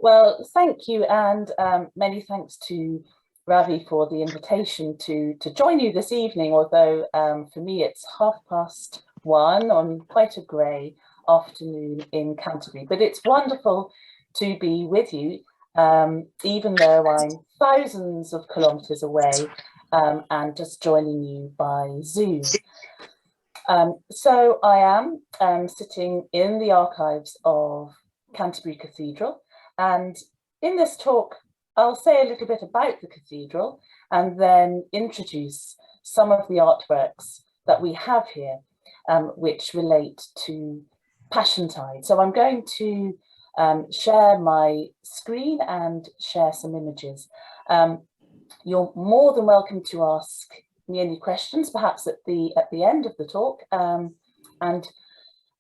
Well, thank you, and many thanks to Ravi for the invitation to join you this evening, although for me it's 1:30 on quite a grey afternoon in Canterbury. But it's wonderful to be with you, even though I'm thousands of kilometres away and just joining you by Zoom. So I am sitting in the archives of Canterbury Cathedral, and in this talk I'll say a little bit about the cathedral and then introduce some of the artworks that we have here, which relate to Passiontide. So I'm going to share my screen and share some images. You're more than welcome to ask me any questions, perhaps at the end of the talk. And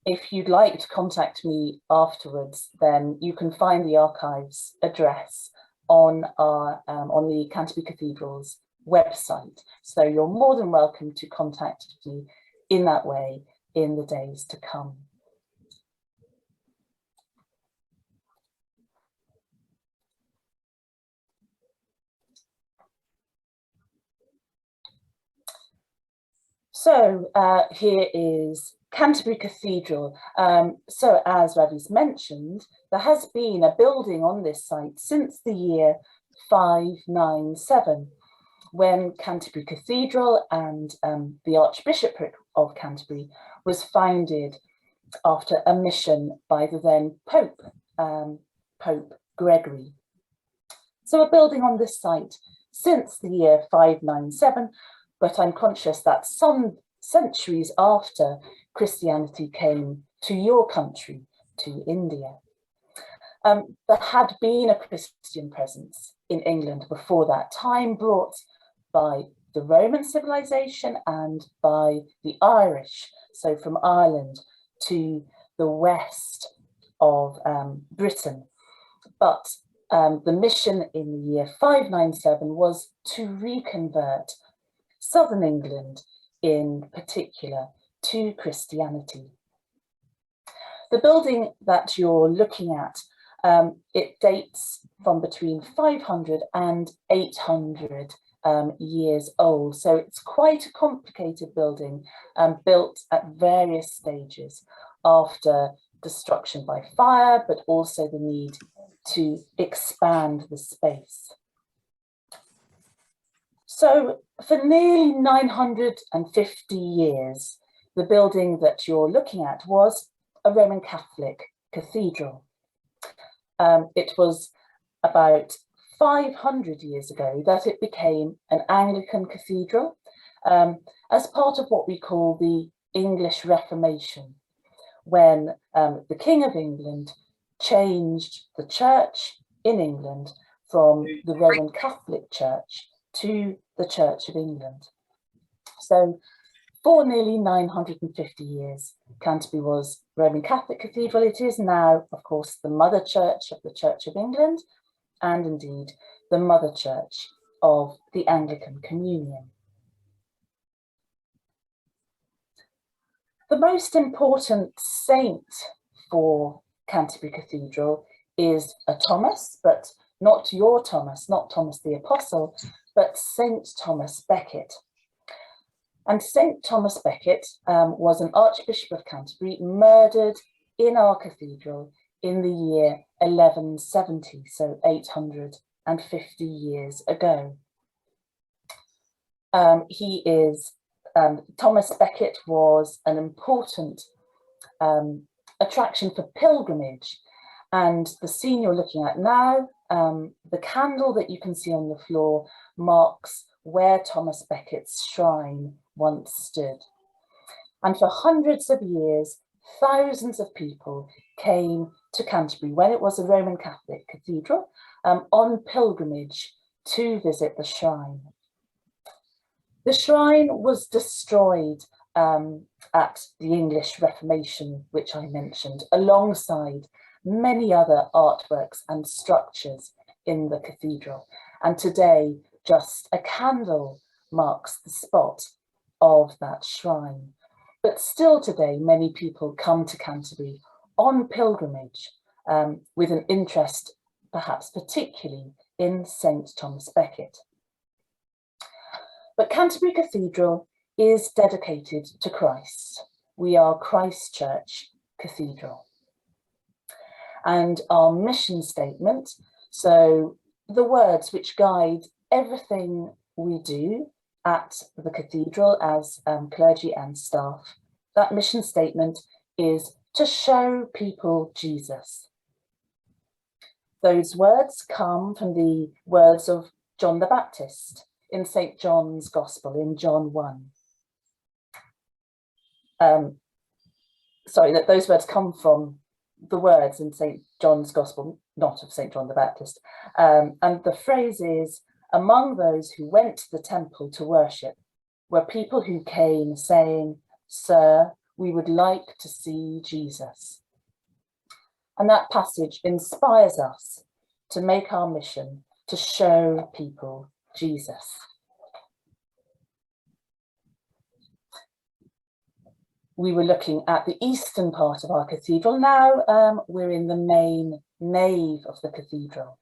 if you'd like to contact me afterwards, then you can find the archives address on the Canterbury Cathedral's website. So you're more than welcome to contact me in that way in the days to come. So here is Canterbury Cathedral. So as Ravi's mentioned, there has been a building on this site since the year 597, when Canterbury Cathedral and the Archbishopric of Canterbury was founded after a mission by the then Pope, Pope Gregory. So a building on this site since the year 597, but I'm conscious that some centuries after Christianity came to your country, to India, there had been a Christian presence in England before that time, brought by the Roman civilization and by the Irish, so from Ireland to the west of Britain. But the mission in the year 597 was to reconvert southern England in particular to Christianity. The building that you're looking at, it dates from between 500 and 800 years old. So it's quite a complicated building, built at various stages after destruction by fire, but also the need to expand the space. So for nearly 950 years, the building that you're looking at was a Roman Catholic cathedral. It was about 500 years ago that it became an Anglican cathedral as part of what we call the English Reformation, when the King of England changed the church in England from the Roman Catholic Church to the Church of England. So for nearly 950 years, Canterbury was Roman Catholic Cathedral. It is now, of course, the Mother Church of the Church of England, and indeed the Mother Church of the Anglican Communion. The most important saint for Canterbury Cathedral is a Thomas, but not your Thomas, not Thomas the Apostle, but Saint Thomas Becket. And Saint Thomas Becket was an Archbishop of Canterbury, murdered in our cathedral in the year 1170, so 850 years ago. Thomas Becket was an important attraction for pilgrimage, and the scene you're looking at now, the candle that you can see on the floor, marks where Thomas Becket's shrine once stood. And for hundreds of years, thousands of people came to Canterbury when it was a Roman Catholic cathedral on pilgrimage to visit the shrine. The shrine was destroyed at the English Reformation, which I mentioned, alongside many other artworks and structures in the cathedral. And today, just a candle marks the spot of that shrine. But still today, many people come to Canterbury on pilgrimage with an interest perhaps particularly in St. Thomas Becket. But Canterbury Cathedral is dedicated to Christ. We are Christ Church Cathedral. And our mission statement, so the words which guide everything we do at the cathedral as clergy and staff, that mission statement is to show people Jesus. Those words come from the words of John the Baptist in St. John's Gospel, in John 1. Sorry, that those words come from the words in St. John's Gospel, not of St. John the Baptist. And the phrase is, among those who went to the temple to worship were people who came saying, "Sir, we would like to see Jesus." And that passage inspires us to make our mission to show people Jesus. We were looking at the eastern part of our cathedral. Now we're in the main nave of the cathedral.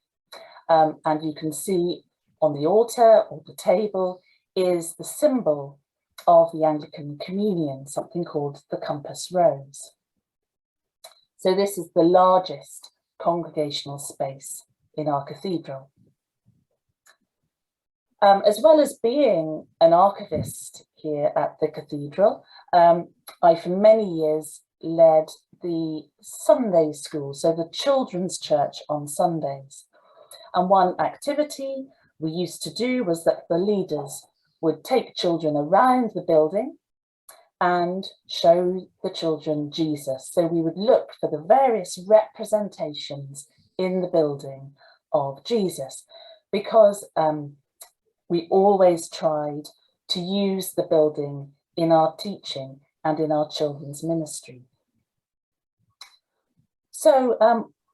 And you can see on the altar or the table is the symbol of the Anglican Communion, something called the compass rose. So this is the largest congregational space in our cathedral. As well as being an archivist here at the cathedral, I for many years led the Sunday school, so the children's church on Sundays. And one activity we used to do was that the leaders would take children around the building and show the children Jesus. So we would look for the various representations in the building of Jesus, because we always tried to use the building in our teaching and in our children's ministry. So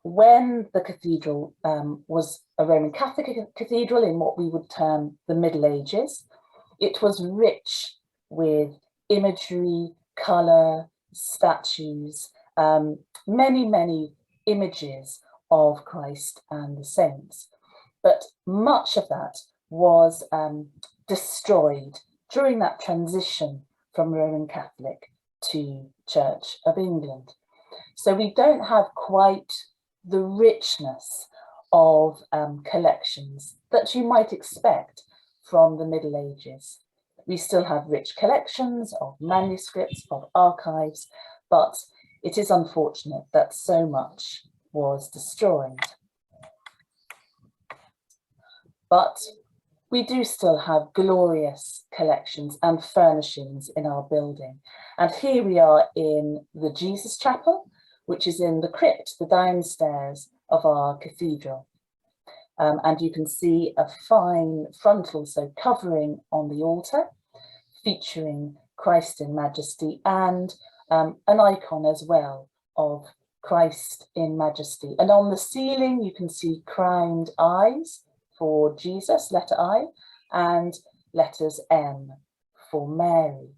when the cathedral was a Roman Catholic cathedral in what we would term the Middle Ages, it was rich with imagery, colour, statues, many, many images of Christ and the saints. But much of that was destroyed during that transition from Roman Catholic to Church of England. So we don't have quite the richness of collections that you might expect from the Middle Ages. We still have rich collections of manuscripts, of archives, but it is unfortunate that so much was destroyed. But we do still have glorious collections and furnishings in our building. And here we are in the Jesus Chapel, which is in the crypt, the downstairs of our cathedral. And you can see a fine frontal, so covering on the altar, featuring Christ in Majesty, and an icon as well of Christ in Majesty. And on the ceiling, you can see crowned eyes for Jesus, letter I, and letters M for Mary.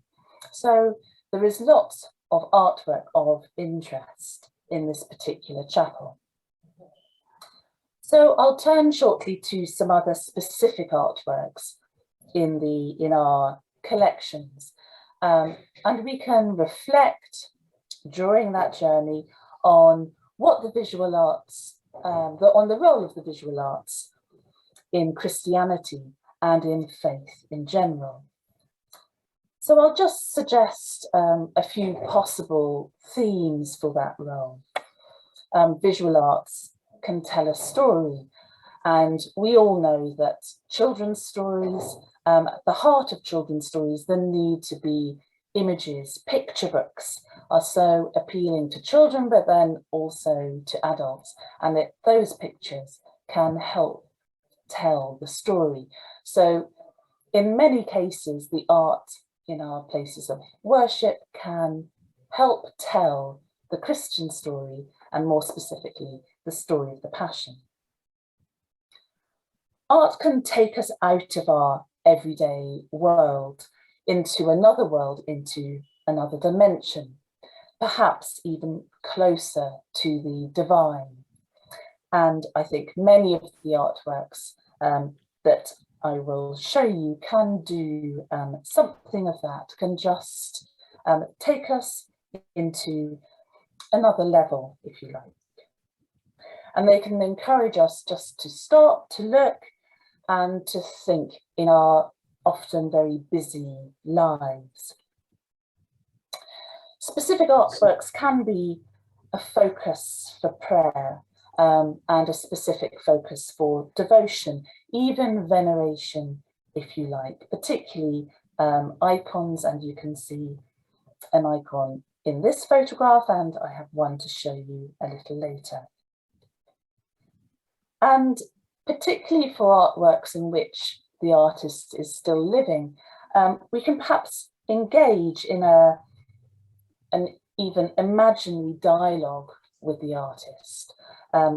So there is lots of artwork of interest in this particular chapel. So I'll turn shortly to some other specific artworks in our collections, and we can reflect during that journey on what the visual arts, on the role of the visual arts in Christianity and in faith in general. So I'll just suggest a few possible themes for that role. Visual arts can tell a story, and we all know that children's stories, at the heart of children's stories, the need to be images, picture books are so appealing to children, but then also to adults, and that those pictures can help tell the story. So in many cases, the art in our places of worship can help tell the Christian story, and more specifically, the story of the Passion. Art can take us out of our everyday world into another world, into another dimension, perhaps even closer to the divine. And I think many of the artworks that I will show you can do something of that, can just take us into another level, if you like. And they can encourage us just to stop, to look, and to think in our often very busy lives. Specific artworks can be a focus for prayer and a specific focus for devotion, even veneration, if you like, particularly icons, and you can see an icon in this photograph, and I have one to show you a little later. And particularly for artworks in which the artist is still living, we can perhaps engage in an even imaginary dialogue with the artist.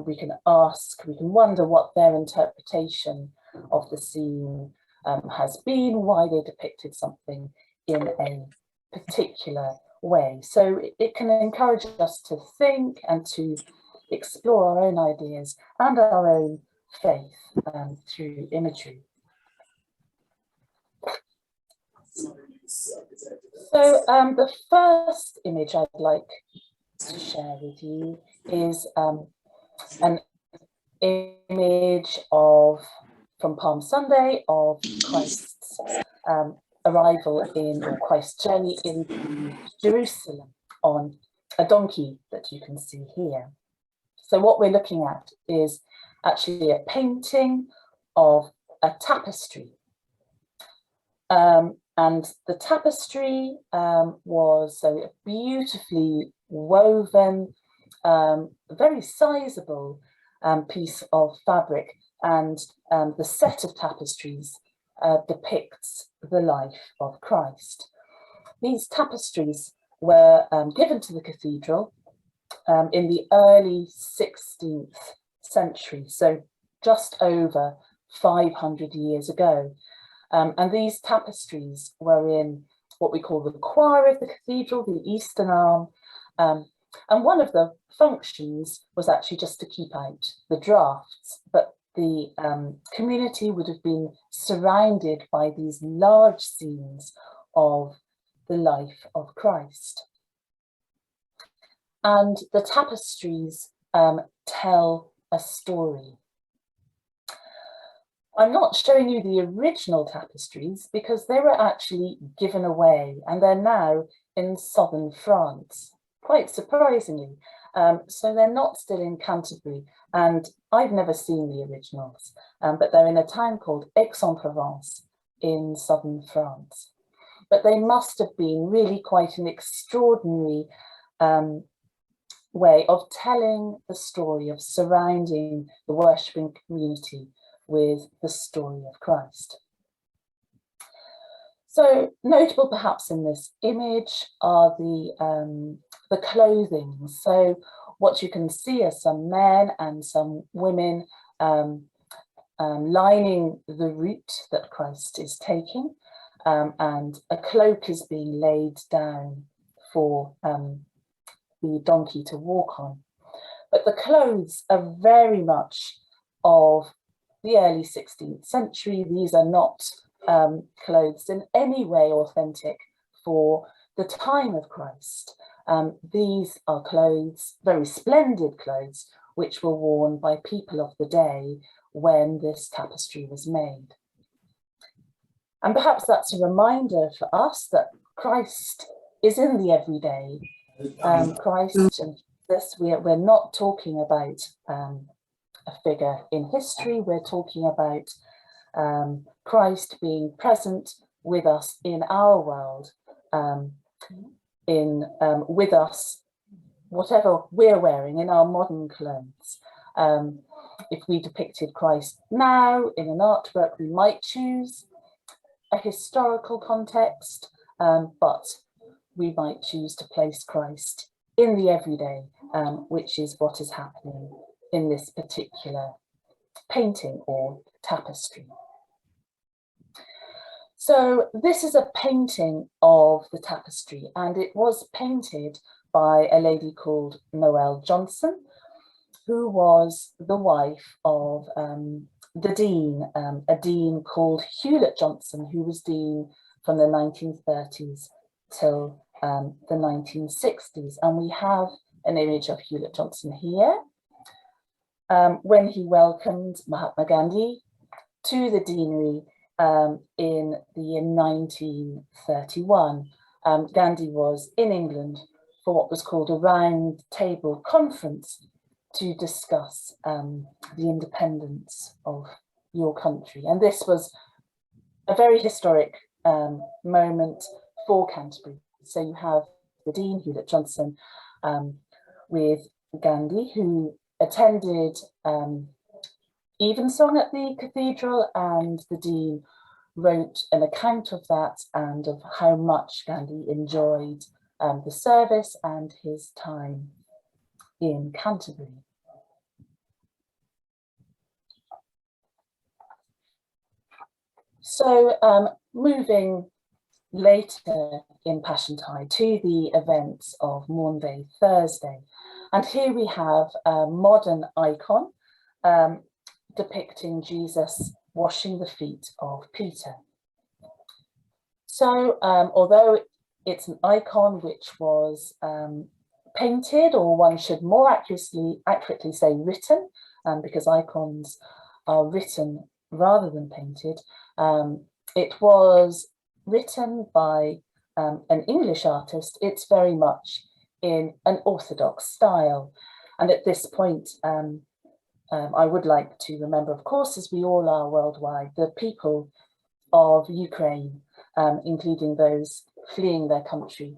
We can ask, we can wonder what their interpretation of the scene has been, why they depicted something in a particular way. So it can encourage us to think and to explore our own ideas and our own faith through imagery. So the first image I'd like to share with you is an image from Palm Sunday of Christ's arrival or Christ's journey into Jerusalem on a donkey that you can see here. So what we're looking at is actually a painting of a tapestry. And the tapestry was a beautifully woven, very sizable piece of fabric, and the set of tapestries depicts the life of Christ. These tapestries were given to the cathedral in the early 16th century, so just over 500 years ago. And these tapestries were in what we call the choir of the cathedral, the eastern arm. And one of the functions was actually just to keep out the drafts, but the community would have been surrounded by these large scenes of the life of Christ. And the tapestries tell a story. I'm not showing you the original tapestries because they were actually given away, and they're now in southern France, quite surprisingly. So they're not still in Canterbury, and I've never seen the originals, but they're in a town called Aix-en-Provence in southern France. But they must have been really quite an extraordinary way of telling the story, of surrounding the worshipping community with the story of Christ. So notable perhaps in this image are the clothing. So what you can see are some men and some women lining the route that Christ is taking, and a cloak is being laid down for the donkey to walk on. But the clothes are very much of the early 16th century. These are not clothes in any way authentic for the time of Christ. These are clothes, very splendid clothes, which were worn by people of the day when this tapestry was made. And perhaps that's a reminder for us that Christ is in the everyday. Christ and this, we're not talking about a figure in history. We're talking about Christ being present with us in our world, with us, whatever we're wearing in our modern clothes. If we depicted Christ now in an artwork, we might choose a historical context, but we might choose to place Christ in the everyday, which is what is happening in this particular painting or tapestry. So this is a painting of the tapestry, and it was painted by a lady called Noel Johnson. who was the wife of the dean, a dean called Hewlett Johnson, who was dean from the 1930s till the 1960s. And we have an image of Hewlett Johnson here when he welcomed Mahatma Gandhi to the deanery in the year 1931. Gandhi was in England for what was called a round table conference to discuss the independence of your country. And this was a very historic moment for Canterbury. So you have the Dean, Hewlett Johnson, with Gandhi, who attended evensong at the cathedral, and the Dean wrote an account of that and of how much Gandhi enjoyed the service and his time in Canterbury. So moving later in Passiontide to the events of Maunday Thursday. And here we have a modern icon depicting Jesus washing the feet of Peter. So although it's an icon which was painted, or one should more accurately say written, because icons are written rather than painted, it was written by an English artist. It's very much in an Orthodox style. And at this point, I would like to remember, of course, as we all are worldwide, the people of Ukraine, including those fleeing their country,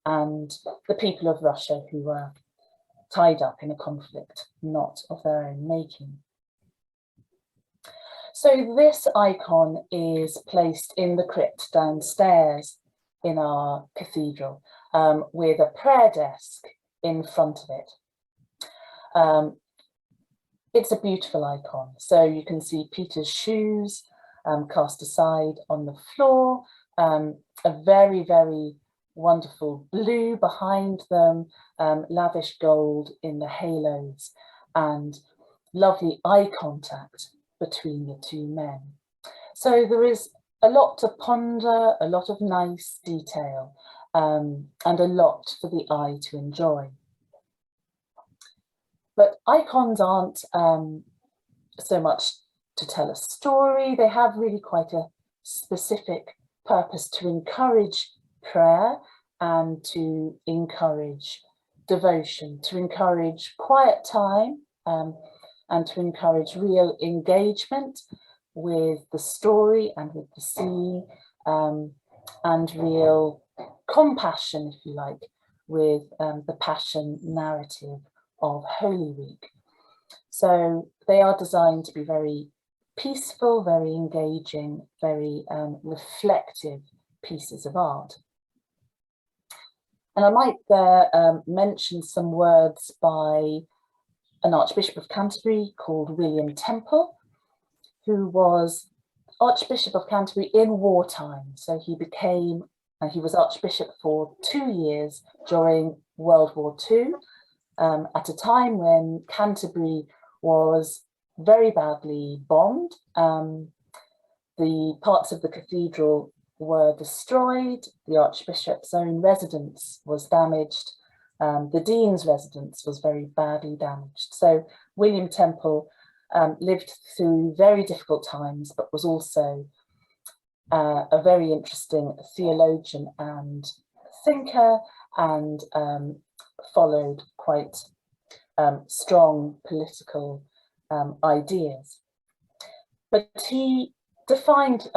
and the people of Russia who were tied up in a conflict not of their own making. So this icon is placed in the crypt downstairs in our cathedral, with a prayer desk in front of it. It's a beautiful icon. So you can see Peter's shoes cast aside on the floor, a very, very wonderful blue behind them, lavish gold in the halos, and lovely eye contact between the two men. So there is a lot to ponder, a lot of nice detail, and a lot for the eye to enjoy. But icons aren't so much to tell a story. They have really quite a specific purpose to encourage prayer and to encourage devotion, to encourage quiet time, and to encourage real engagement with the story and with the scene, and real compassion, if you like, with the passion narrative of Holy Week. So they are designed to be very peaceful, very engaging, very reflective pieces of art. And I might there mention some words by an Archbishop of Canterbury called William Temple, who was Archbishop of Canterbury in wartime. So he was Archbishop for 2 years during World War II, at a time when Canterbury was very badly bombed. The parts of the cathedral were destroyed, the Archbishop's own residence was damaged, the Dean's residence was very badly damaged. So William Temple lived through very difficult times, but was also a very interesting theologian and thinker, and followed quite strong political ideas. But he defined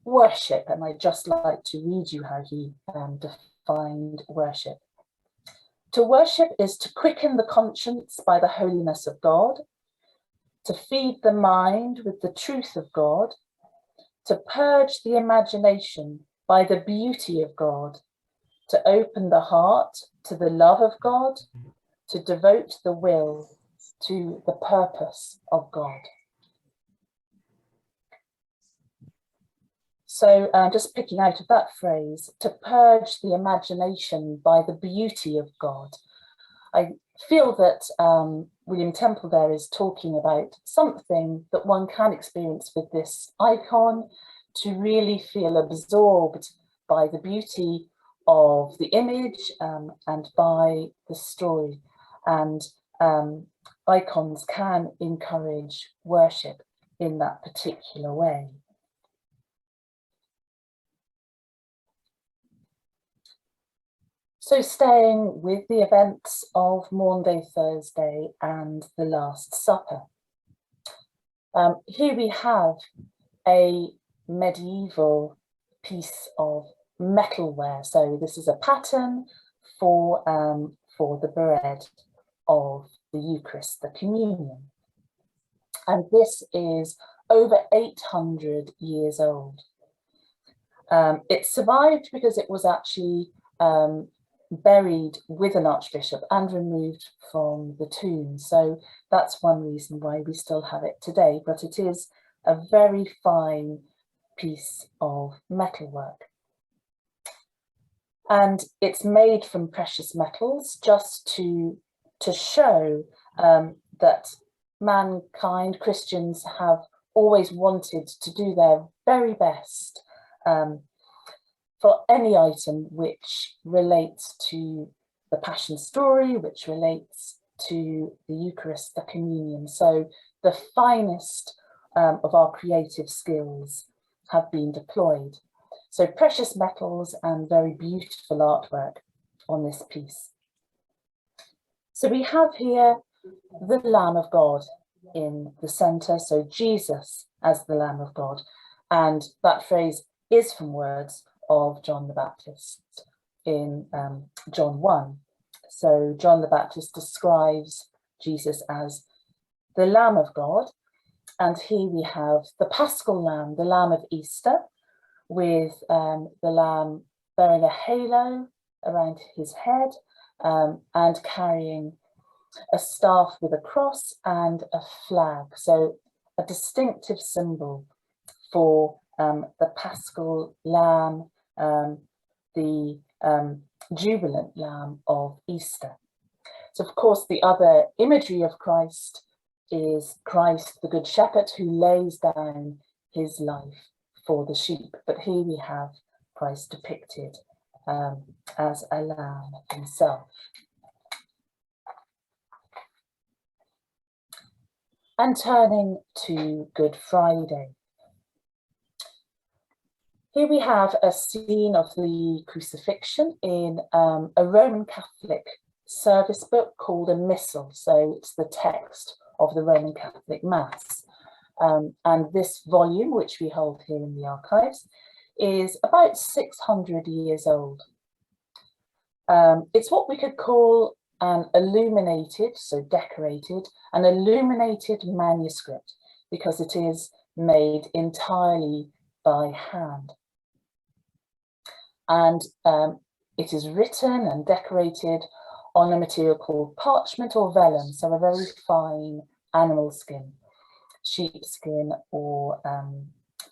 worship, and I'd just like to read you how he defined worship. To worship is to quicken the conscience by the holiness of God, to feed the mind with the truth of God, to purge the imagination by the beauty of God, to open the heart to the love of God, to devote the will to the purpose of God. So just picking out of that phrase, to purge the imagination by the beauty of God. I feel that William Temple there is talking about something that one can experience with this icon, to really feel absorbed by the beauty of the image and by the story. And icons can encourage worship in that particular way. So staying with the events of Maundy Thursday and the Last Supper. Here we have a medieval piece of metalware. So this is a pattern for the bread of the Eucharist, the communion. And this is over 800 years old. It survived because it was actually buried with an archbishop and removed from the tomb. So that's one reason why we still have it today, but it is a very fine piece of metalwork. And it's made from precious metals just to show that mankind, Christians, have always wanted to do their very best for any item which relates to the Passion story, which relates to the Eucharist, the communion. So the finest of our creative skills have been deployed. So precious metals and very beautiful artwork on this piece. So we have here the Lamb of God in the centre, so Jesus as the Lamb of God. And that phrase is from words of John the Baptist in John 1. So John the Baptist describes Jesus as the Lamb of God. And here we have the Paschal Lamb, the Lamb of Easter, with the Lamb bearing a halo around his head and carrying a staff with a cross and a flag. So a distinctive symbol for the Paschal Lamb, the jubilant Lamb of Easter. So of course the other imagery of Christ is Christ the Good Shepherd, who lays down his life for the sheep. But here we have Christ depicted as a lamb himself. And turning to Good Friday. Here we have a scene of the Crucifixion in a Roman Catholic service book called a Missal. So it's the text of the Roman Catholic Mass. And this volume, which we hold here in the archives, is about 600 years old. It's what we could call an illuminated, so decorated, an illuminated manuscript, because it is made entirely by hand. And it is written and decorated on a material called parchment or vellum, so a very fine animal skin, sheepskin or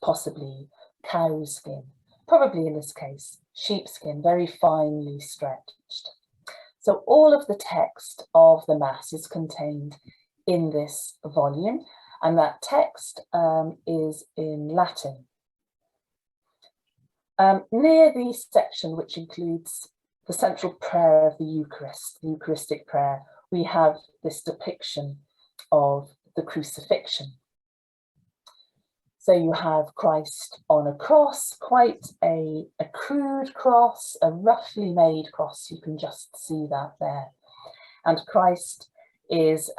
possibly cow skin, probably in this case, sheepskin, very finely stretched. So all of the text of the Mass is contained in this volume, and that text is in Latin. Near the section which includes the central prayer of the Eucharist, the Eucharistic prayer, we have this depiction of the Crucifixion. So you have Christ on a cross, quite a crude cross, a roughly made cross, you can just see that there. And Christ is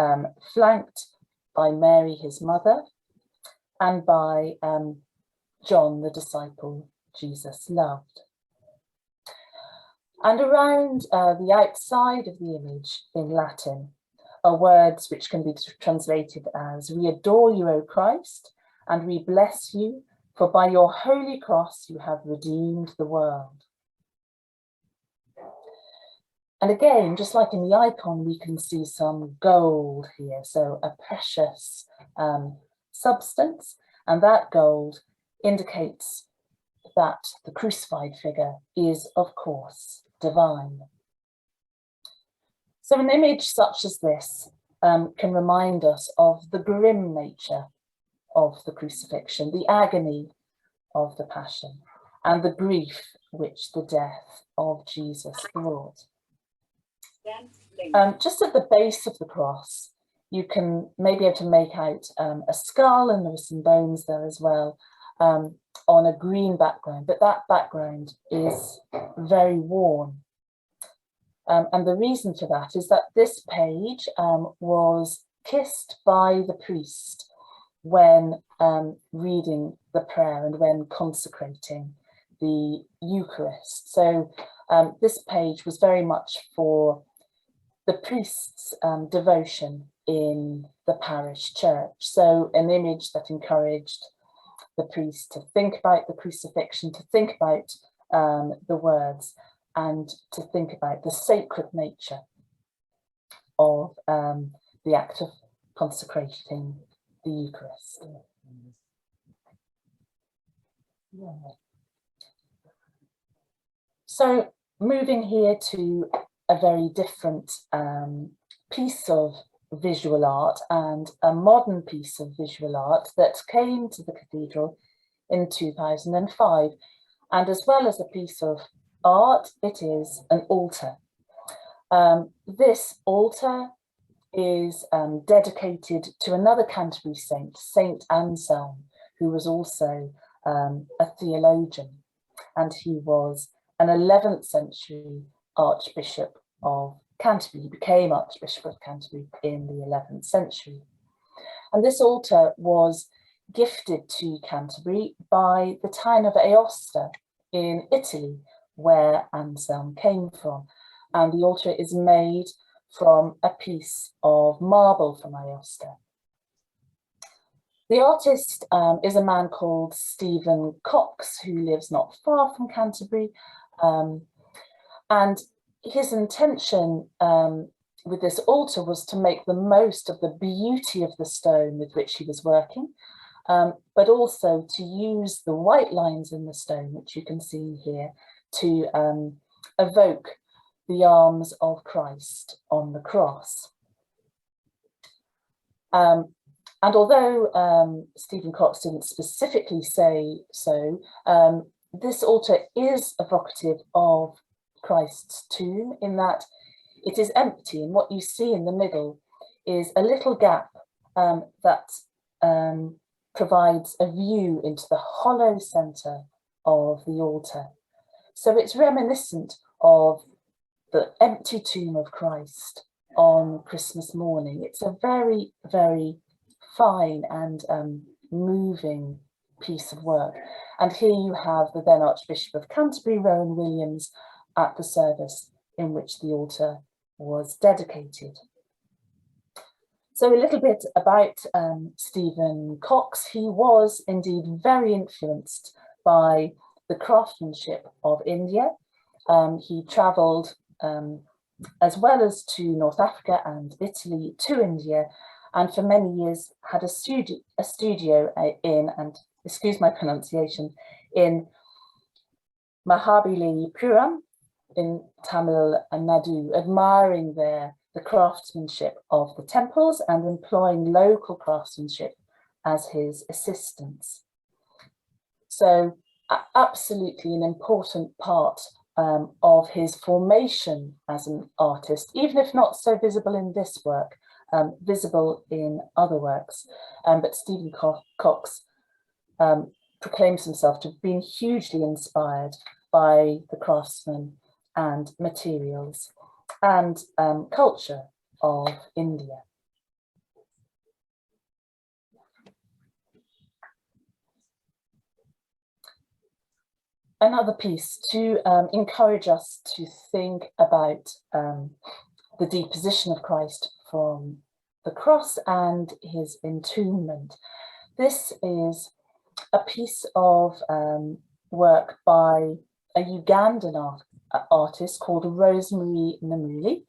flanked by Mary, his mother, and by John, the disciple Jesus loved. And around the outside of the image in Latin are words which can be translated as, "We adore you, O Christ, and we bless you, for by your holy cross you have redeemed the world." And again, just like in the icon, we can see some gold here, so a precious substance, and that gold indicates that the crucified figure is, of course, divine. So an image such as this can remind us of the grim nature of the crucifixion, the agony of the passion, and the grief which the death of Jesus brought. Just at the base of the cross, you can maybe able to make out a skull, and there are some bones there as well, on a green background, but that background is very worn. And the reason for that is that this page was kissed by the priest when reading the prayer and when consecrating the Eucharist. So this page was very much for the priest's devotion in the parish church. So an image that encouraged the priest to think about the crucifixion, to think about the words, and to think about the sacred nature of the act of consecrating the Eucharist. So moving here to a very different piece of visual art, and a modern piece of visual art that came to the cathedral in 2005. And as well as a piece of art, it is an altar. This altar is dedicated to another Canterbury saint, Saint Anselm, who was also a theologian, and he was an 11th century Archbishop of Canterbury. He became Archbishop of Canterbury in the 11th century. And this altar was gifted to Canterbury by the town of Aosta in Italy, where Anselm came from. And the altar is made from a piece of marble from Aosta. The artist is a man called Stephen Cox, who lives not far from Canterbury. And his intention with this altar was to make the most of the beauty of the stone with which he was working, but also to use the white lines in the stone, which you can see here, to evoke the arms of Christ on the cross. And although Stephen Cox didn't specifically say so, this altar is evocative of Christ's tomb, in that it is empty, and what you see in the middle is a little gap that provides a view into the hollow centre of the altar. So it's reminiscent of the empty tomb of Christ on Christmas morning. It's a very, very fine and moving piece of work. And here you have the then Archbishop of Canterbury, Rowan Williams, at the service in which the altar was dedicated. So a little bit about Stephen Cox. He was indeed very influenced by the craftsmanship of India. He travelled as well as to North Africa and Italy to India, and for many years had a studio in, and excuse my pronunciation, in Mahabalipuram in Tamil Nadu, admiring the craftsmanship of the temples and employing local craftsmanship as his assistants. So absolutely an important part of his formation as an artist, even if not so visible in this work, visible in other works. But Stephen Cox proclaims himself to have been hugely inspired by the craftsmen and materials and culture of India. Another piece to encourage us to think about the deposition of Christ from the cross and his entombment. This is a piece of work by a Ugandan artist called Rosemary Namuli,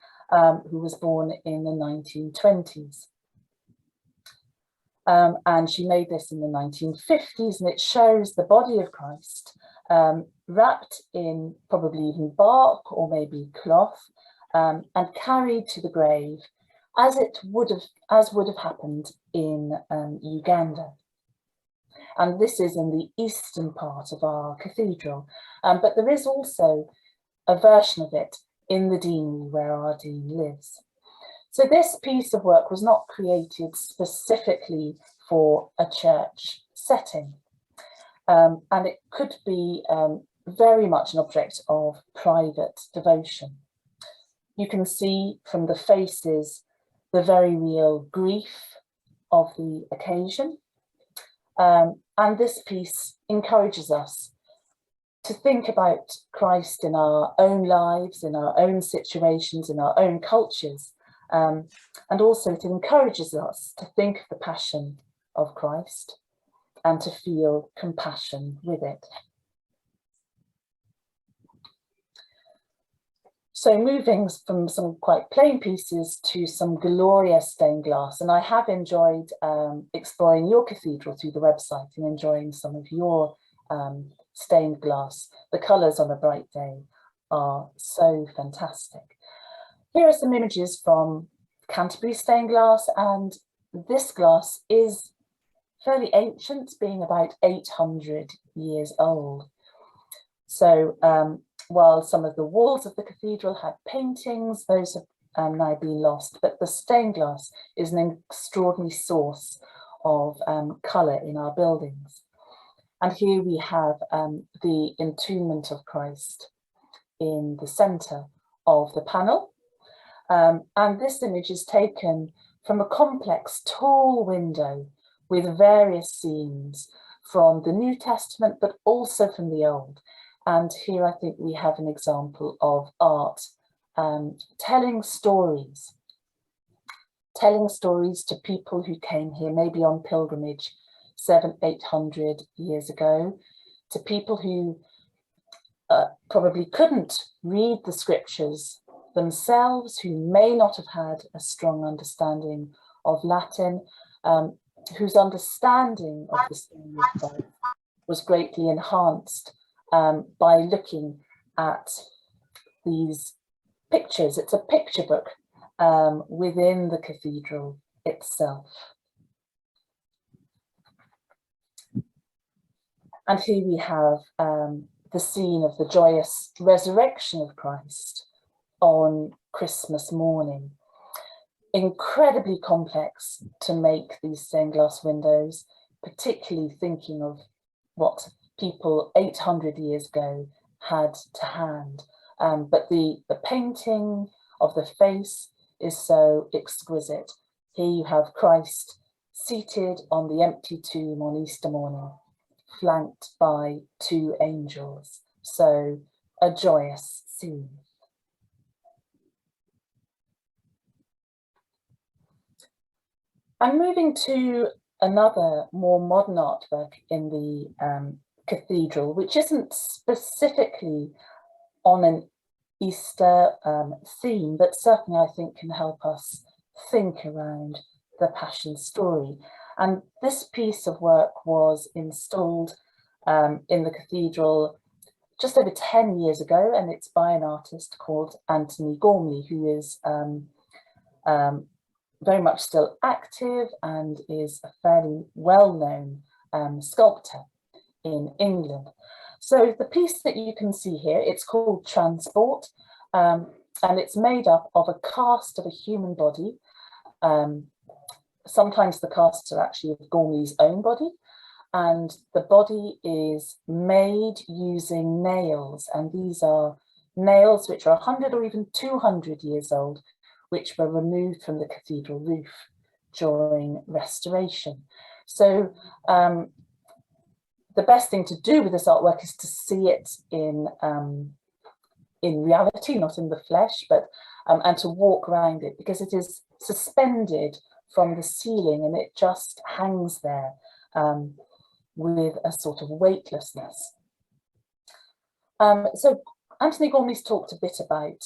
who was born in the 1920s. And she made this in the 1950s, and it shows the body of Christ wrapped in probably even bark or maybe cloth, and carried to the grave, as would have happened in Uganda. And this is in the eastern part of our cathedral. But there is also a version of it in the deanery where our dean lives. So this piece of work was not created specifically for a church setting. And it could be very much an object of private devotion. You can see from the faces the very real grief of the occasion. And this piece encourages us to think about Christ in our own lives, in our own situations, in our own cultures. And also it encourages us to think of the passion of Christ and to feel compassion with it. So moving from some quite plain pieces to some glorious stained glass, and I have enjoyed exploring your cathedral through the website and enjoying some of your stained glass. The colours on a bright day are so fantastic. Here are some images from Canterbury stained glass, and this glass is fairly ancient, being about 800 years old. So while some of the walls of the cathedral had paintings, those have now been lost, but the stained glass is an extraordinary source of colour in our buildings. And here we have the entombment of Christ in the centre of the panel. And this image is taken from a complex, tall window with various scenes from the New Testament, but also from the Old. And here I think we have an example of art telling stories to people who came here maybe on pilgrimage 700-800 years ago, to people who probably couldn't read the scriptures themselves, who may not have had a strong understanding of Latin, whose understanding of the story of Christ was greatly enhanced by looking at these pictures. It's a picture book within the cathedral itself. And here we have the scene of the joyous resurrection of Christ on Christmas morning. Incredibly complex to make these stained glass windows, particularly thinking of what people 800 years ago had to hand. But the painting of the face is so exquisite. Here you have Christ seated on the empty tomb on Easter morning, flanked by two angels. So a joyous scene. I'm moving to another more modern artwork in the cathedral, which isn't specifically on an Easter theme, but certainly I think can help us think around the Passion story. And this piece of work was installed in the cathedral just over 10 years ago, and it's by an artist called Anthony Gormley, who is very much still active and is a fairly well-known sculptor in England. So the piece that you can see here, it's called Transport, and it's made up of a cast of a human body. Sometimes the casts are actually of Gormley's own body, and the body is made using nails, and these are nails which are 100 or even 200 years old, which were removed from the cathedral roof during restoration. So the best thing to do with this artwork is to see it in reality, not in the flesh, but and to walk around it, because it is suspended from the ceiling and it just hangs there with a sort of weightlessness. So Anthony Gormley's talked a bit about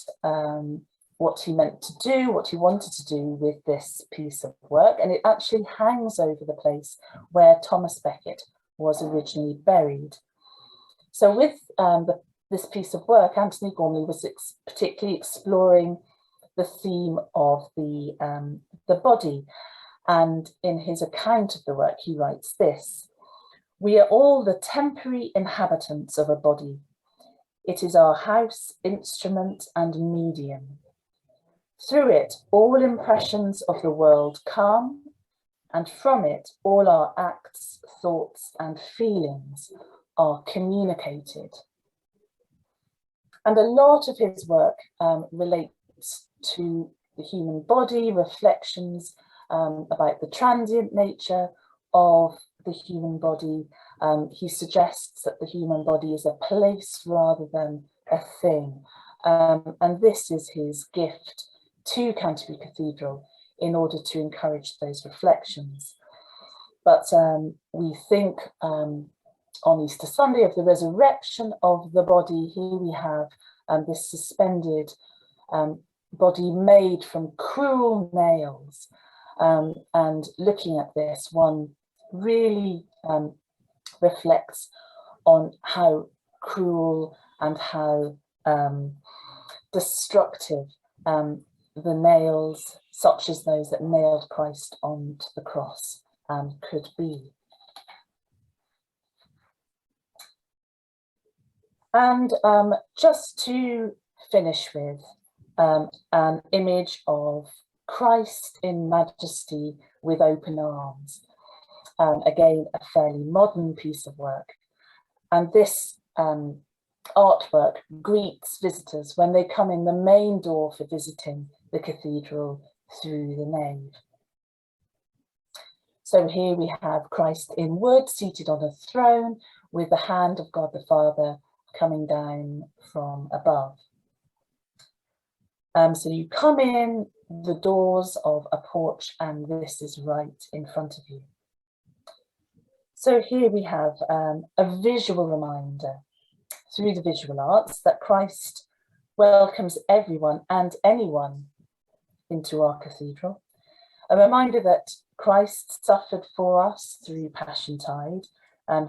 what he meant to do, what he wanted to do with this piece of work, and it actually hangs over the place where Thomas Becket was originally buried. So with this piece of work, Anthony Gormley was particularly exploring the theme of the body. And in his account of the work, he writes this: "We are all the temporary inhabitants of a body. It is our house, instrument, and medium. Through it, all impressions of the world come, and from it, all our acts, thoughts, and feelings are communicated." And a lot of his work relates to the human body, reflections about the transient nature of the human body. He suggests that the human body is a place rather than a thing. And this is his gift to Canterbury Cathedral in order to encourage those reflections. But we think on Easter Sunday of the resurrection of the body. Here we have this suspended body made from cruel nails. And looking at this, one really reflects on how cruel and how destructive the nails, such as those that nailed Christ onto the cross, could be. And just to finish with an image of Christ in majesty with open arms. Again, a fairly modern piece of work. And this artwork greets visitors when they come in the main door for visiting the cathedral through the nave. So here we have Christ in wood, seated on a throne, with the hand of God the Father coming down from above. So you come in the doors of a porch, and this is right in front of you. So here we have a visual reminder through the visual arts that Christ welcomes everyone and anyone into our cathedral. A reminder that Christ suffered for us through Passiontide,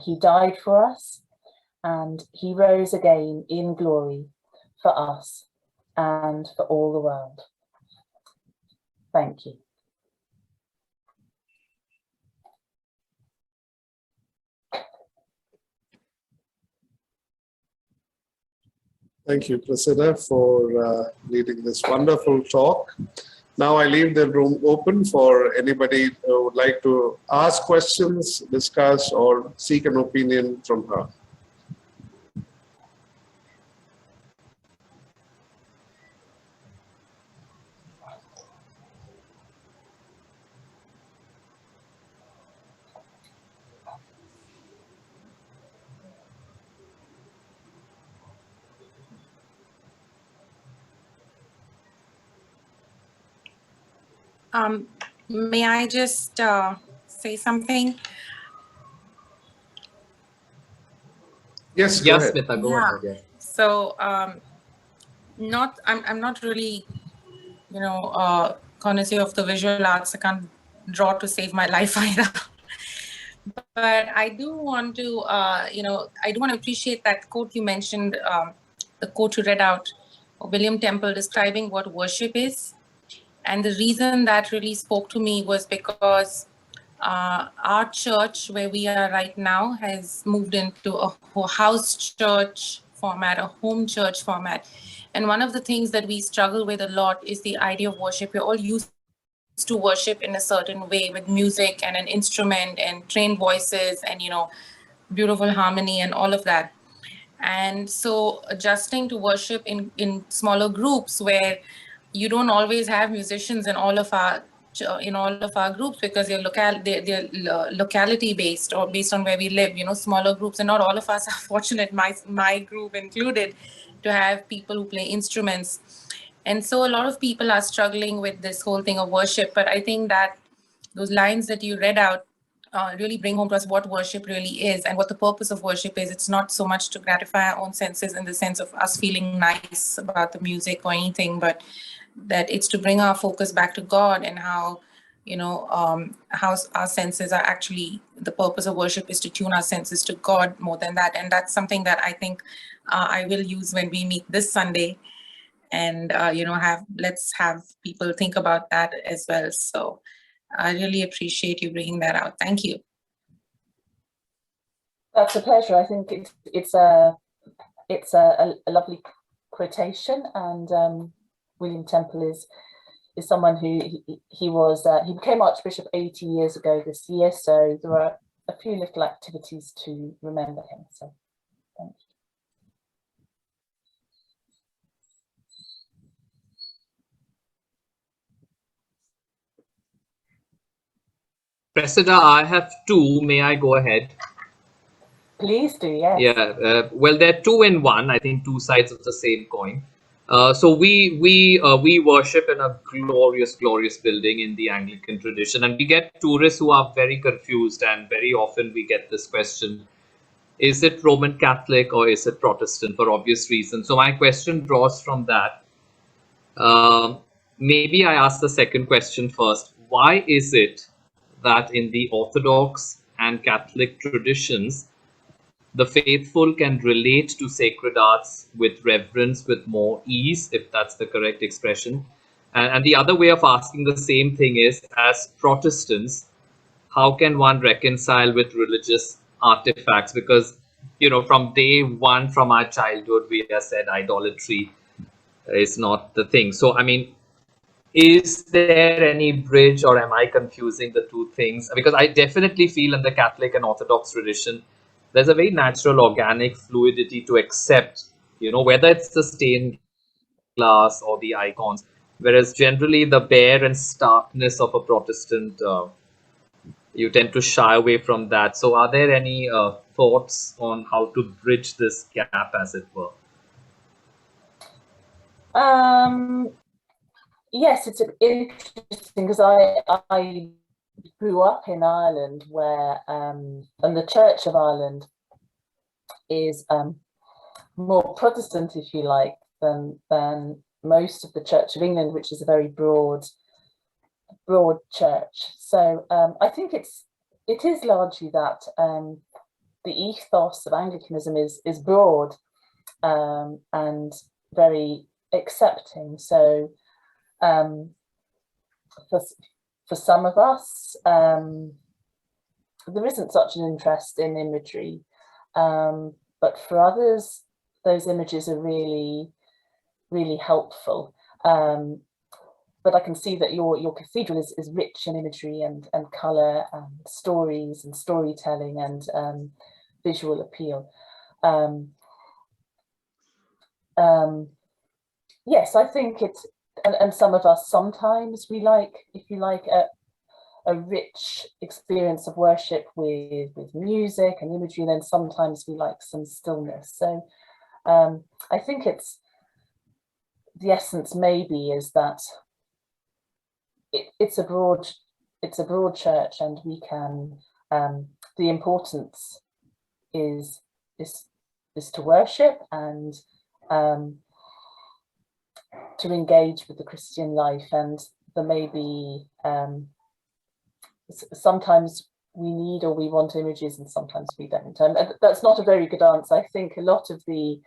he died for us, and he rose again in glory for us and for all the world. Thank you. Thank you, Cressida, for leading this wonderful talk. Now I leave the room open for anybody who would like to ask questions, discuss, or seek an opinion from her. May I just say something? Yes, go ahead. Smita, go ahead. Yeah. So, I'm not really, connoisseur of the visual arts. I can't draw to save my life either. But I do want to, I do want to appreciate that quote you mentioned, the quote you read out, William Temple describing what worship is. And the reason that really spoke to me was because our church, where we are right now, has moved into a house church format, a home church format. And one of the things that we struggle with a lot is the idea of worship. We're all used to worship in a certain way with music and an instrument and trained voices and, beautiful harmony and all of that. And so adjusting to worship in smaller groups where you don't always have musicians in all of our groups because they're locality based or based on where we live, smaller groups, and not all of us are fortunate, my group included, to have people who play instruments. And so a lot of people are struggling with this whole thing of worship. But I think that those lines that you read out really bring home to us what worship really is and what the purpose of worship is. It's not so much to gratify our own senses in the sense of us feeling nice about the music or anything, but that it's to bring our focus back to God, and how, how our senses are actually, the purpose of worship is to tune our senses to God more than that. And that's something that I think I will use when we meet this Sunday. and let's have people think about that as well. So I really appreciate you bringing that out. Thank you. That's a pleasure. I think it's a lovely quotation, and William Temple is someone who he became Archbishop 80 years ago this year, so there are a few little activities to remember him. So thank you. Cressida, I have two. May I go ahead? Please do, yes. Yeah, well, they're two in one. I think two sides of the same coin. So we worship in a glorious building in the Anglican tradition, and we get tourists who are very confused, and very often we get this question: is it Roman Catholic or is it Protestant? For obvious reasons. So my question draws from that. Maybe I ask the second question first. Why is it that in the Orthodox and Catholic traditions, the faithful can relate to sacred arts with reverence, with more ease, if that's the correct expression? And the other way of asking the same thing is, as Protestants, how can one reconcile with religious artifacts? Because, from day one, from our childhood, we are said idolatry is not the thing. So, I mean, is there any bridge, or am I confusing the two things? Because I definitely feel in the Catholic and Orthodox tradition, there's a very natural, organic fluidity to accept, whether it's the stained glass or the icons, whereas generally the bare and starkness of a Protestant, you tend to shy away from that. So are there any thoughts on how to bridge this gap, as it were? Yes, it's interesting because I grew up in Ireland, where and the Church of Ireland is more Protestant, if you like, than most of the Church of England, which is a very broad church. So I think it is largely that the ethos of Anglicanism is broad and very accepting. So for some of us, there isn't such an interest in imagery, but for others, those images are really, really helpful. But I can see that your cathedral is rich in imagery and colour and stories and storytelling and visual appeal. Yes, I think it's, and some of us sometimes we like, if you like, a rich experience of worship with music and imagery, and then sometimes we like some stillness. So I think it's, the essence maybe is that it's a broad church, and we can, the importance is to worship and to engage with the Christian life. And there may be sometimes we need or we want images, and sometimes we don't. And that's not a very good answer. I think a lot of the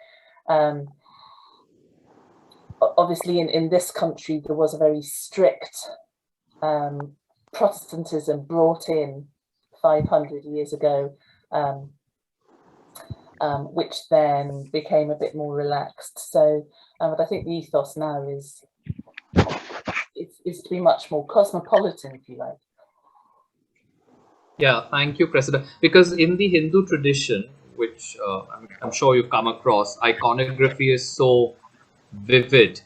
obviously in this country there was a very strict Protestantism brought in 500 years ago, which then became a bit more relaxed. So but I think the ethos now is to be much more cosmopolitan, if you like. Yeah, thank you, Cressida. Because in the Hindu tradition, which I'm sure you've come across, iconography is so vivid,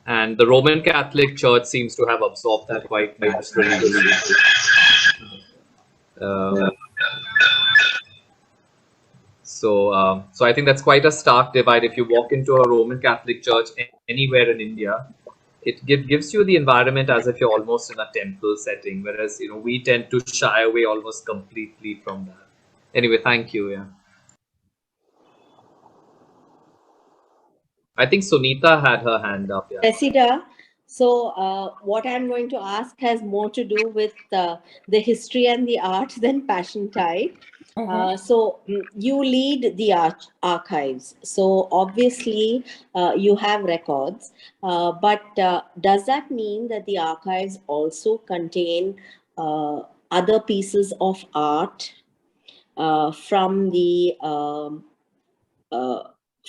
and the Roman Catholic Church seems to have absorbed that quite naturally. So I think that's quite a stark divide. If you walk into a Roman Catholic church anywhere in India, it gives you the environment as if you're almost in a temple setting, whereas we tend to shy away almost completely from that. Anyway, thank you. Yeah, I think Sunita had her hand up. Yeah. Cressida, So what I'm going to ask has more to do with the history and the art than Passiontide. You lead the archives. So obviously you have records, but does that mean that the archives also contain other pieces of art from the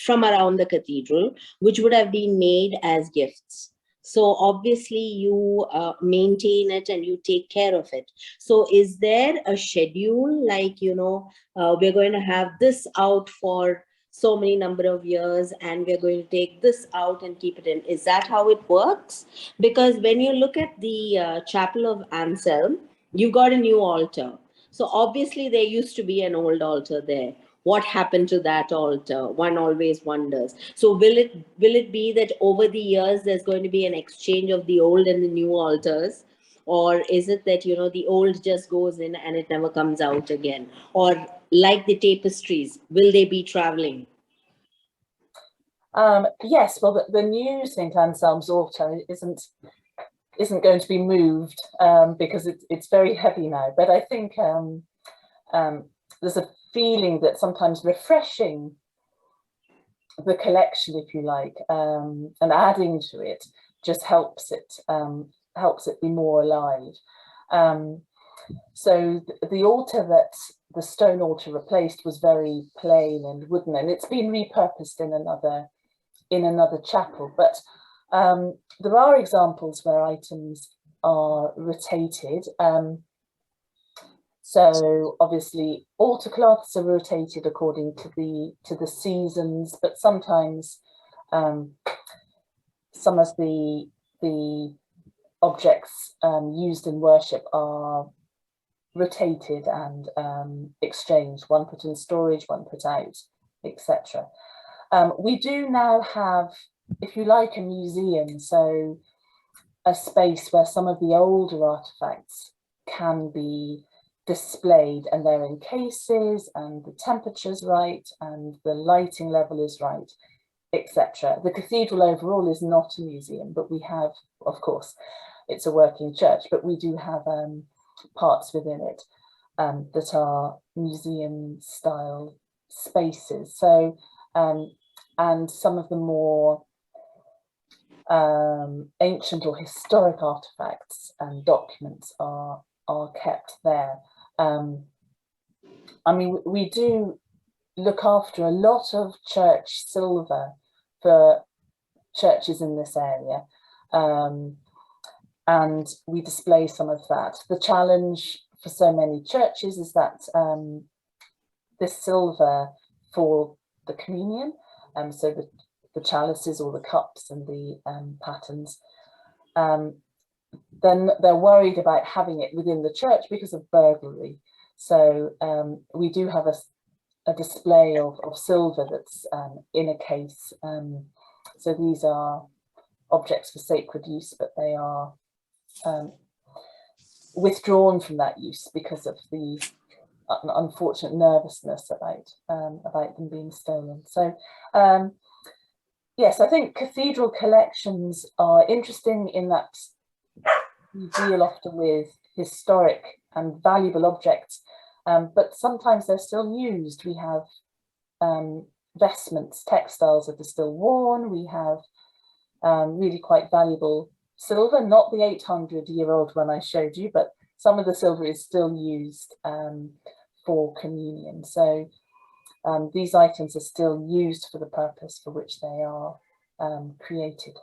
from around the cathedral, which would have been made as gifts? So obviously you maintain it and you take care of it. So is there a schedule, like, we're going to have this out for so many number of years and we're going to take this out and keep it in? Is that how it works? Because when you look at the chapel of Anselm, you've got a new altar. So obviously there used to be an old altar there. What happened to that altar? One always wonders. So will it be that over the years there's going to be an exchange of the old and the new altars? Or is it that, the old just goes in and it never comes out again? Or like the tapestries, will they be traveling? Yes, well, the new St. Anselm's altar isn't going to be moved because it's very heavy now. But I think there's a feeling that sometimes refreshing the collection, if you like, and adding to it just helps it be more alive. So the altar that the stone altar replaced was very plain and wooden, and it's been repurposed in another chapel. But there are examples where items are rotated. So obviously altar cloths are rotated according to the seasons, but sometimes some of the objects used in worship are rotated and exchanged, one put in storage, one put out, etc. We do now have, if you like, a museum, so a space where some of the older artifacts can be displayed, and they're in cases and the temperature's right and the lighting level is right, etc. The cathedral overall is not a museum, but we have, of course, it's a working church, but we do have parts within it that are museum style spaces. So and some of the more ancient or historic artifacts and documents are kept there. I mean, we do look after a lot of church silver for churches in this area, and we display some of that. The challenge for so many churches is that this silver for the communion, so the chalices or the cups and the patens, then they're worried about having it within the church because of burglary. So we do have a display of silver that's in a case. So these are objects for sacred use, but they are withdrawn from that use because of the unfortunate nervousness about them being stolen. So yes, I think cathedral collections are interesting in that we deal often with historic and valuable objects, but sometimes they're still used. We have vestments, textiles that are still worn. We have really quite valuable silver, not the 800-year-old one I showed you, but some of the silver is still used for communion. So these items are still used for the purpose for which they are created.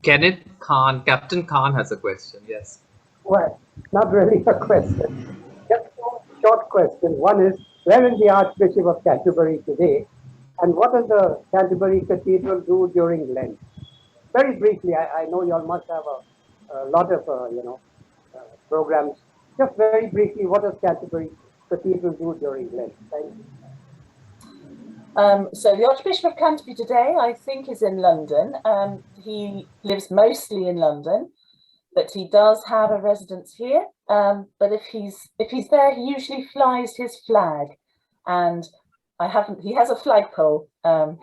Captain Khan has a question, yes. Well, not really a question. Just two short questions. One is, where is the Archbishop of Canterbury today? And what does the Canterbury Cathedral do during Lent? Very briefly, I know you all must have a lot of, programs. Just very briefly, what does Canterbury Cathedral do during Lent? Thank you. So the Archbishop of Canterbury today, I think, is in London. He lives mostly in London. but he does have a residence here. But if he's there, he usually flies his flag, and he has a flagpole, and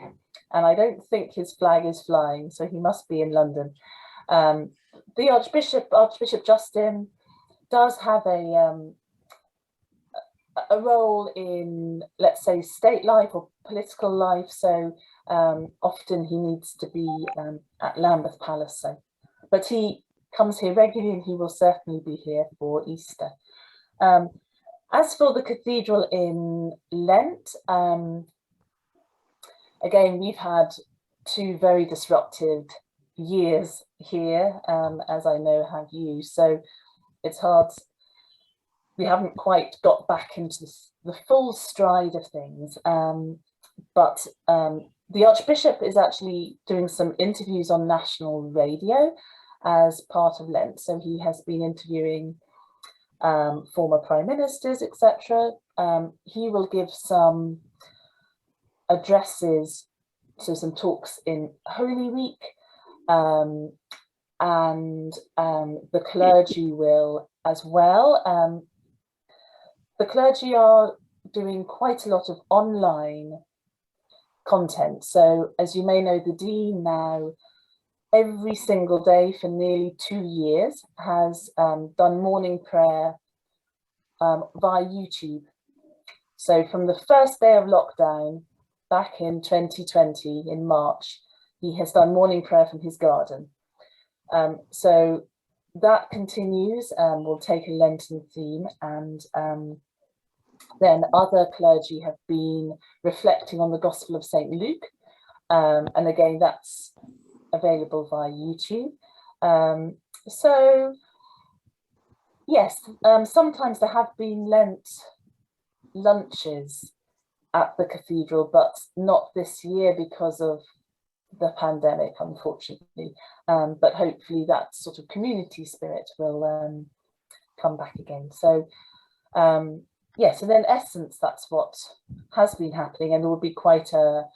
I don't think his flag is flying, so he must be in London. The Archbishop Justin, does have a role in, let's say, state life or political life. So often he needs to be at Lambeth Palace. So, but he comes here regularly, and he will certainly be here for Easter. As for the cathedral in Lent, again, we've had 2 very disruptive years here, as I know have you. So it's hard. We haven't quite got back into the full stride of things. But the Archbishop is actually doing some interviews on national radio as part of Lent. So he has been interviewing former prime ministers, etc. He will give some addresses, so some talks in Holy Week, and the clergy will as well. The clergy are doing quite a lot of online content. So as you may know, the Dean now, every single day for nearly 2 years, has done morning prayer via YouTube. So from the first day of lockdown back in 2020, in March, he has done morning prayer from his garden. So that continues. We'll take a Lenten theme, and then other clergy have been reflecting on the Gospel of St. Luke. And again, that's available via YouTube. So yes, sometimes there have been Lent lunches at the cathedral, but not this year because of the pandemic, unfortunately. But hopefully that sort of community spirit will come back again. So yes, and in essence, that's what has been happening, and there will be quite a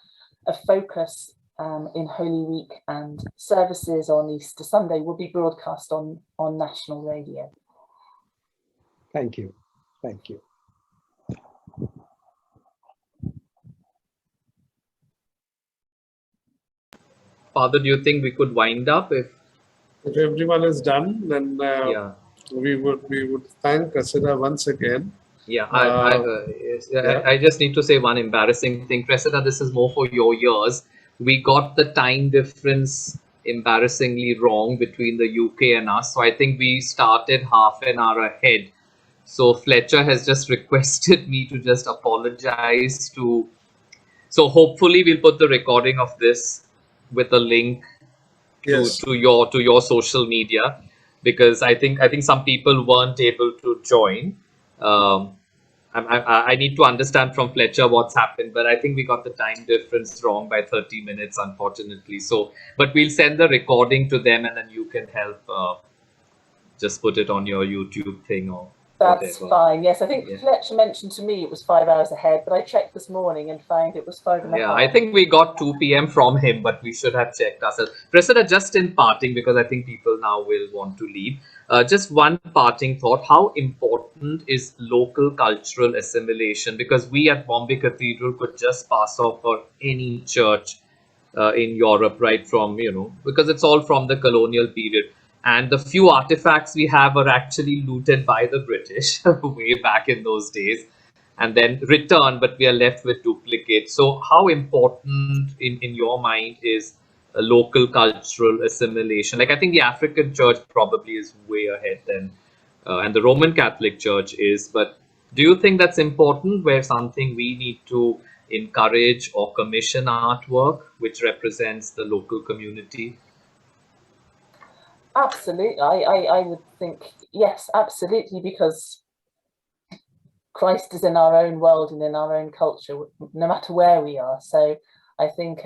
focus in Holy Week, and services on Easter Sunday will be broadcast on national radio. Thank you. Thank you. Father, do you think we could wind up if everyone is done? Then yeah. we would thank Cressida once again. Yeah, Yeah. I just need to say one embarrassing thing. Cressida, this is more for your ears. We got the time difference embarrassingly wrong between the UK and us. So I think we started half an hour ahead. So Fletcher has just requested me to just apologize to. So hopefully we'll put the recording of this with a link Yes. to your social media, because I think some people weren't able to join. I need to understand from Fletcher what's happened, but I think we got the time difference wrong by 30 minutes, unfortunately. So, but we'll send the recording to them, and then you can help just put it on your YouTube thing or That's whatever. fine. Yes, I think Yeah. Fletcher mentioned to me it was 5 hours ahead, but I checked this morning and found it was 5.5. Yeah, I think we got 2 p.m. from him, but we should have checked ourselves. Cressida, just in parting, because I think people now will want to leave. Just one parting thought. How important is local cultural assimilation? Because we at Bombay Cathedral could just pass off for any church in Europe, right from, because it's all from the colonial period. And the few artifacts we have are actually looted by the British way back in those days, and then returned, but we are left with duplicates. So how important in your mind is a local cultural assimilation? Like, I think the African church probably is way ahead then, and the Roman Catholic Church is, but do you think that's important, where something we need to encourage or commission artwork which represents the local community? Absolutely. I would think, yes, absolutely, because Christ is in our own world and in our own culture, no matter where we are. So I think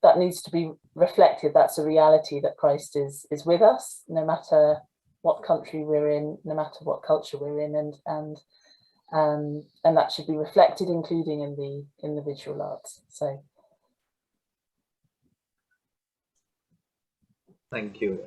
that needs to be reflected. That's a reality, that Christ is with us, no matter what country we're in, no matter what culture we're in, and that should be reflected, including in the visual arts. So. Thank you.